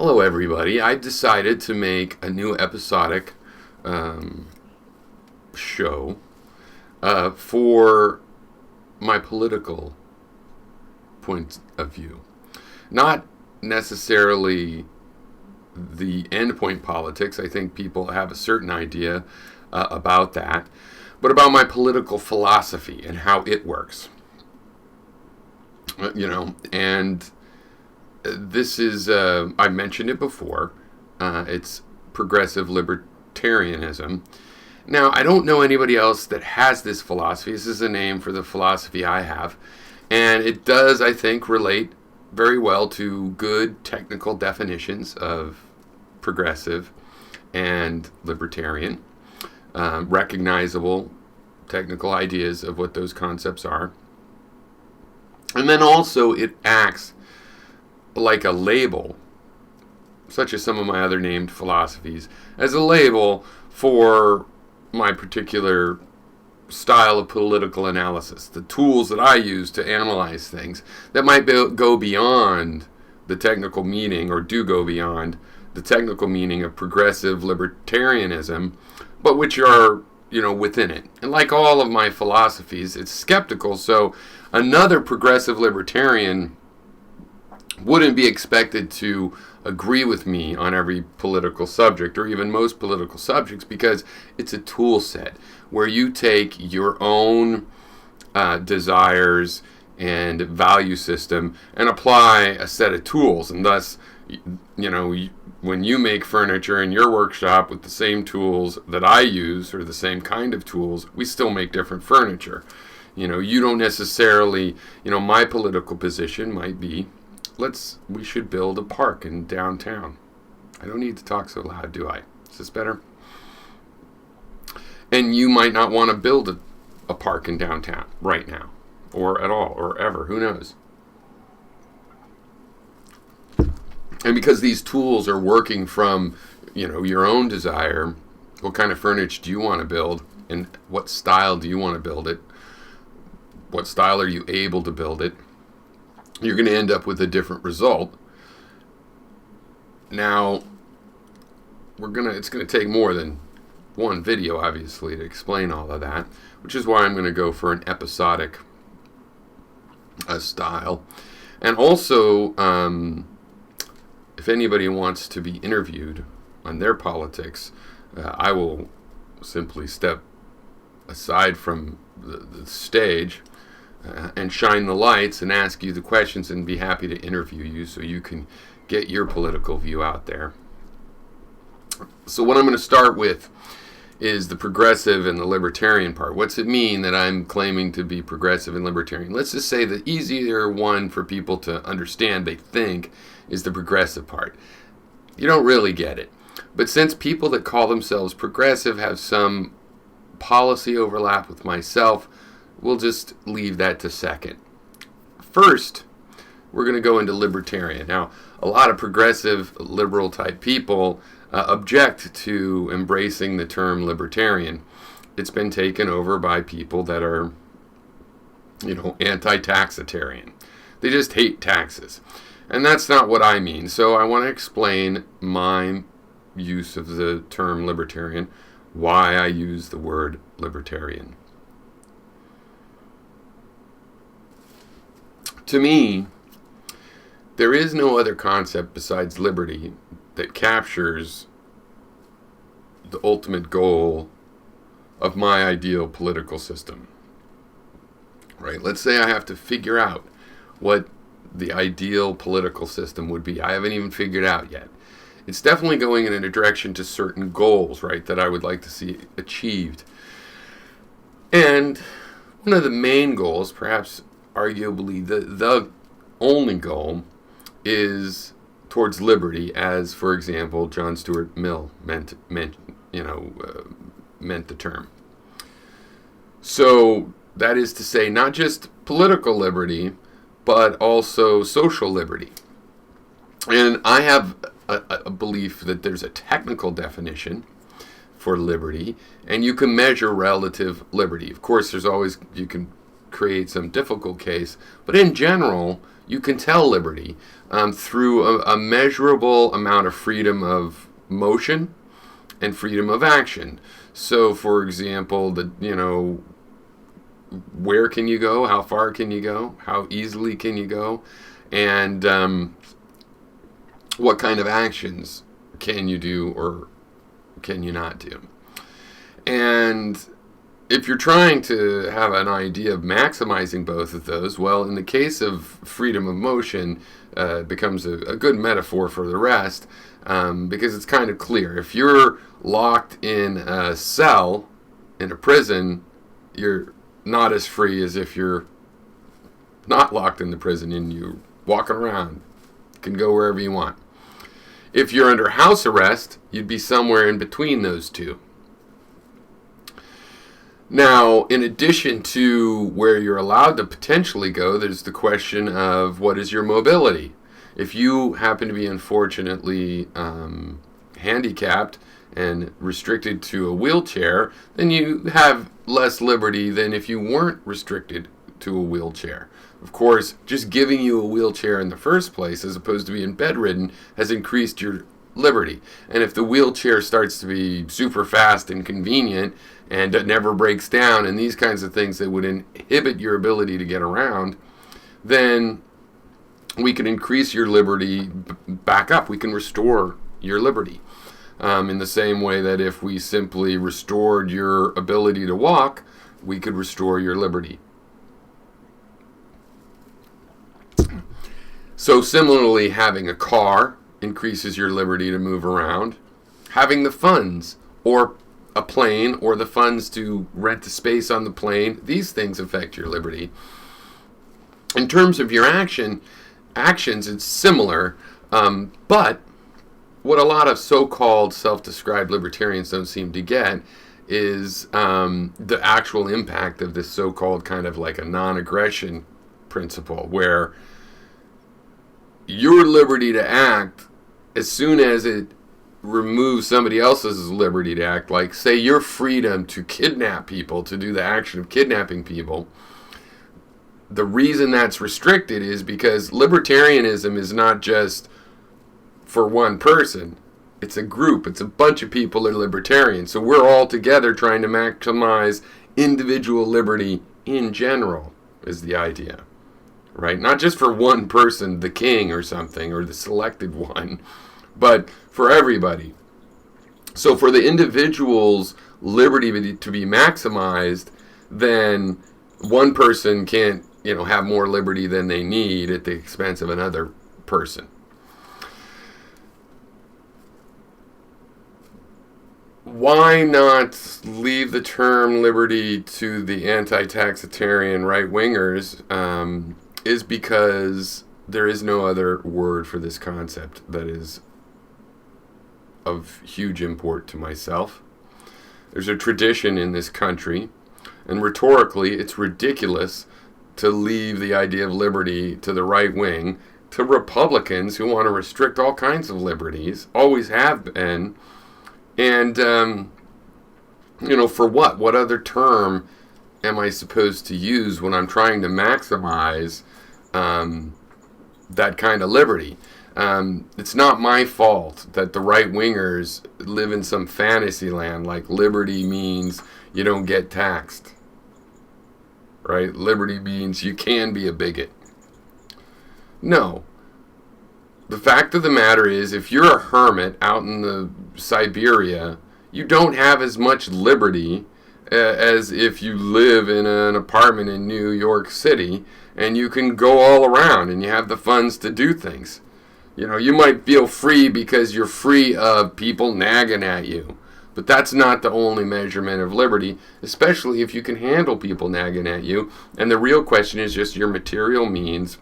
Hello, everybody. I decided to make a new episodic show for my political point of view. Not necessarily the endpoint politics. I think people have a certain idea about that, but about my political philosophy and how it works. And this is, I mentioned it before, it's progressive libertarianism. Now, I don't know anybody else that has this philosophy. This is a name for the philosophy I have. And it does, I think, relate very well to good technical definitions of progressive and libertarian, recognizable technical ideas of what those concepts are. And then also it acts like a label, such as some of my other named philosophies, as a label for my particular style of political analysis, the tools that I use to analyze things that might go beyond the technical meaning, or do go beyond the technical meaning of progressive libertarianism, but which are, within it. And like all of my philosophies, it's skeptical, so another progressive libertarian wouldn't be expected to agree with me on every political subject, or even most political subjects, because it's a tool set where you take your own desires and value system and apply a set of tools. And thus, when you make furniture in your workshop with the same tools that I use, or the same kind of tools, we still make different furniture. You don't necessarily, my political position might be, we should build a park in downtown. I don't need to talk so loud, do I? Is this better? And you might not want to build a park in downtown right now, or at all, or ever. Who knows? And because these tools are working from, your own desire, what kind of furniture do you want to build, and what style do you want to build it? What style are you able to build it? You're going to end up with a different result. Now, it's going to take more than one video, obviously, to explain all of that, which is why I'm going to go for an episodic style. And also, if anybody wants to be interviewed on their politics, I will simply step aside from the stage and shine the lights and ask you the questions, and be happy to interview you so you can get your political view out there. So what I'm going to start with is the progressive and the libertarian part. What's it mean that I'm claiming to be progressive and libertarian? Let's just say the easier one for people to understand, they think, is the progressive part. You don't really get it. But since people that call themselves progressive have some policy overlap with myself, we'll just leave that to second. First, we're going to go into libertarian. Now, a lot of progressive, liberal type people object to embracing the term libertarian. It's been taken over by people that are, anti-taxitarian. They just hate taxes. And that's not what I mean. So I want to explain my use of the term libertarian, why I use the word libertarian. To me, there is no other concept besides liberty that captures the ultimate goal of my ideal political system. Right? Let's say I have to figure out what the ideal political system would be. I haven't even figured out yet. It's definitely going in a direction to certain goals, right, that I would like to see achieved. And one of the main goals, perhaps arguably the only goal, is towards liberty, as, for example, John Stuart Mill meant the term. So that is to say, not just political liberty, but also social liberty. And I have a belief that there's a technical definition for liberty, and you can measure relative liberty. Of course, you can create some difficult case, but in general, you can tell liberty through a measurable amount of freedom of motion and freedom of action. So, for example, where can you go? How far can you go? How easily can you go? And what kind of actions can you do or can you not do? And if you're trying to have an idea of maximizing both of those, well, in the case of freedom of motion, it becomes a good metaphor for the rest, because it's kind of clear. If you're locked in a cell in a prison, you're not as free as if you're not locked in the prison and you're walking around. You can go wherever you want. If you're under house arrest, you'd be somewhere in between those two. Now, in addition to where you're allowed to potentially go, there's the question of what is your mobility. If you happen to be unfortunately handicapped and restricted to a wheelchair, then you have less liberty than if you weren't restricted to a wheelchair. Of course, just giving you a wheelchair in the first place, as opposed to being bedridden, has increased your liberty. And if the wheelchair starts to be super fast and convenient and it never breaks down and these kinds of things that would inhibit your ability to get around, then we can increase your liberty back up. We can restore your liberty. In the same way that if we simply restored your ability to walk, we could restore your liberty. So similarly, having a car increases your liberty to move around. Having the funds, or a plane, or the funds to rent the space on the plane, these things affect your liberty. In terms of your actions, it's similar, but what a lot of so-called self-described libertarians don't seem to get is the actual impact of this so-called kind of like a non-aggression principle, where your liberty to act, as soon as it removes somebody else's liberty to act, like say your freedom to kidnap people, to do the action of kidnapping people, the reason that's restricted is because libertarianism is not just for one person. It's a group. It's a bunch of people are libertarians. So we're all together trying to maximize individual liberty in general, is the idea. Right? Not just for one person, the king or something, or the selected one, but for everybody. So for the individual's liberty to be maximized, then one person can't, have more liberty than they need at the expense of another person. Why not leave the term liberty to the anti-taxitarian right-wingers? Is because there is no other word for this concept that is of huge import to myself. There's a tradition in this country, and rhetorically it's ridiculous to leave the idea of liberty to the right wing, to Republicans who want to restrict all kinds of liberties, always have been. And, for what? What other term am I supposed to use when I'm trying to maximize that kind of liberty? It's not my fault that the right-wingers live in some fantasy land, like liberty means you don't get taxed. Right? Liberty means you can be a bigot. No. The fact of the matter is, if you're a hermit out in the Siberia, you don't have as much liberty as if you live in an apartment in New York City and you can go all around and you have the funds to do things. You might feel free because you're free of people nagging at you, but that's not the only measurement of liberty, especially if you can handle people nagging at you. And the real question is just your material means,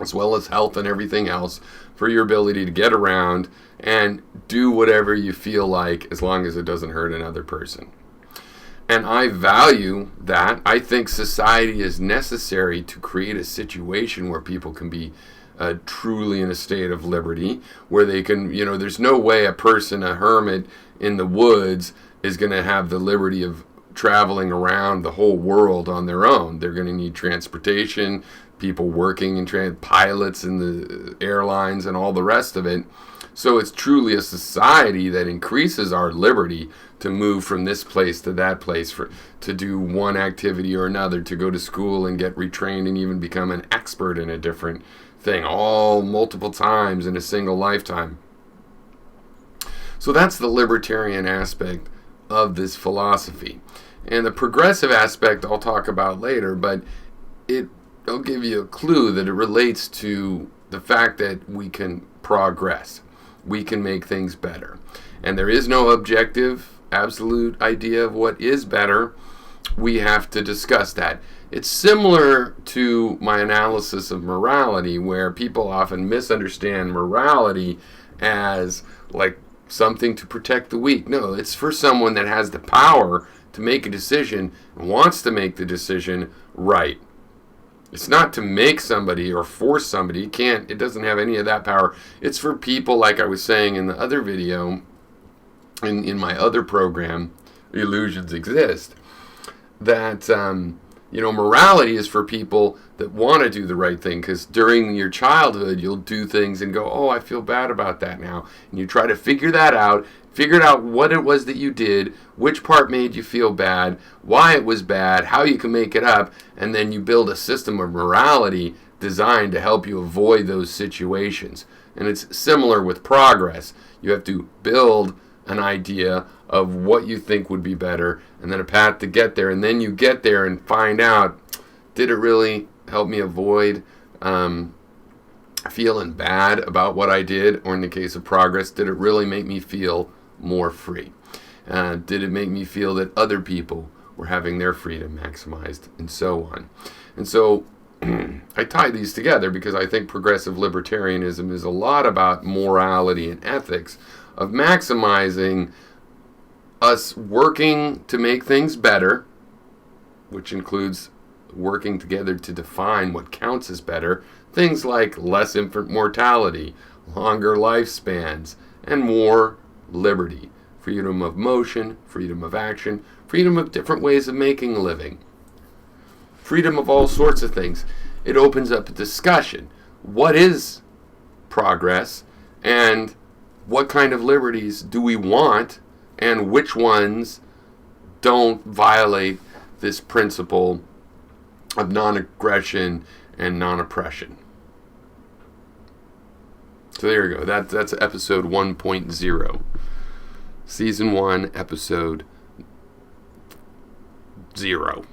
as well as health and everything else, for your ability to get around and do whatever you feel like, as long as it doesn't hurt another person. And I value that. I think society is necessary to create a situation where people can be truly in a state of liberty, where they can, there's no way a hermit in the woods is going to have the liberty of traveling around the whole world on their own. They're going to need transportation, people working in pilots in the airlines and all the rest of it. So it's truly a society that increases our liberty to move from this place to that place, to do one activity or another, to go to school and get retrained and even become an expert in a different thing, all multiple times in a single lifetime. So that's the libertarian aspect of this philosophy. And the progressive aspect I'll talk about later, but I'll give you a clue that it relates to the fact that we can progress. We can make things better. And there is no objective, absolute idea of what is better. We have to discuss that. It's similar to my analysis of morality, where people often misunderstand morality as like something to protect the weak. No, it's for someone that has the power to make a decision and wants to make the decision right. It's not to make somebody or force somebody. It doesn't have any of that power. It's for people, like I was saying in the other video, in my other program, Illusions Exist, that morality is for people that want to do the right thing, because during your childhood you'll do things and go, oh, I feel bad about that now, and you try to figure out what it was that you did, which part made you feel bad, why it was bad, how you can make it up, and then you build a system of morality designed to help you avoid those situations. And it's similar with progress. You have to build an idea of what you think would be better, and then a path to get there, and then you get there and find out, did it really help me avoid feeling bad about what I did? Or in the case of progress, did it really make me feel more free? Did it make me feel that other people were having their freedom maximized, and so on? And so I tie these together because I think progressive libertarianism is a lot about morality and ethics, of maximizing us working to make things better, which includes working together to define what counts as better, things like less infant mortality, longer lifespans, and more liberty, freedom of motion, freedom of action, freedom of different ways of making a living, freedom of all sorts of things. It opens up a discussion. What is progress, and what kind of liberties do we want, and which ones don't violate this principle of non-aggression and non-oppression? So there you go. That's episode 1.0. Season 1, episode 0.